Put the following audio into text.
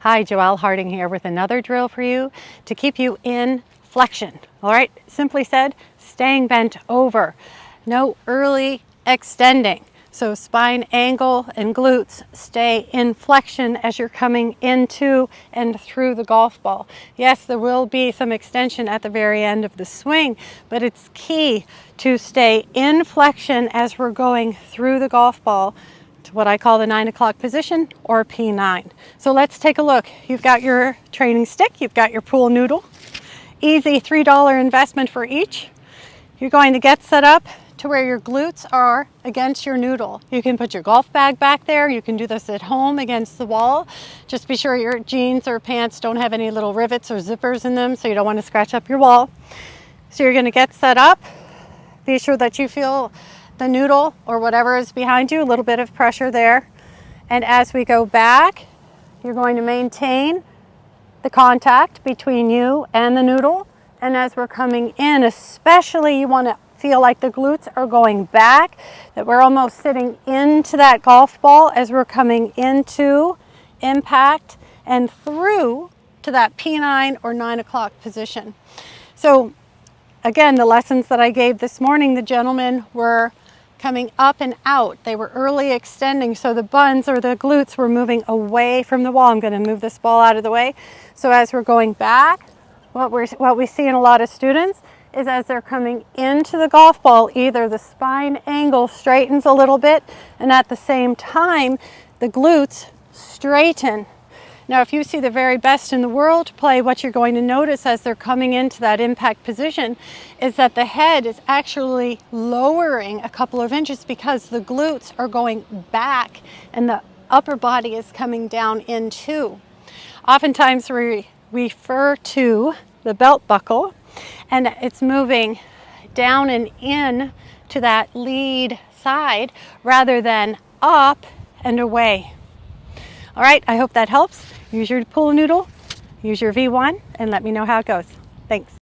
Hi, Joelle Harding here with another drill for you to keep you in flexion. All right, simply said, staying bent over. No early extending. So spine angle and glutes stay in flexion as you're coming into and through the golf ball. Yes, there will be some extension at the very end of the swing, but it's key to stay in flexion as we're going through the golf ball to what I call the 9 o'clock position, or P9. So let's take a look. You've got your training stick, you've got your pool noodle. Easy $3 investment for each. You're going to get set up to where your glutes are against your noodle. You can put your golf bag back there. You can do this at home against the wall. Just be sure your jeans or pants don't have any little rivets or zippers in them, so you don't want to scratch up your wall. So you're going to get set up. Be sure that you feel the noodle or whatever is behind you, a little bit of pressure there. And as we go back, you're going to maintain the contact between you and the noodle. And as we're coming in, especially you want to feel like the glutes are going back, that we're almost sitting into that golf ball as we're coming into impact and through to that P9 or 9 o'clock position. So again, the lessons that I gave this morning, the gentlemen were coming up and out. They were early extending, so the buns or the glutes were moving away from the wall. I'm going to move this ball out of the way. So as we're going back, what we see in a lot of students is as they're coming into the golf ball, either the spine angle straightens a little bit, and at the same time, the glutes straighten. Now, if you see the very best in the world play, what you're going to notice as they're coming into that impact position is that the head is actually lowering a couple of inches because the glutes are going back and the upper body is coming down in too. Oftentimes we refer to the belt buckle, and it's moving down and in to that lead side rather than up and away. All right, I hope that helps. Use your pool noodle, use your V1, and let me know how it goes. Thanks.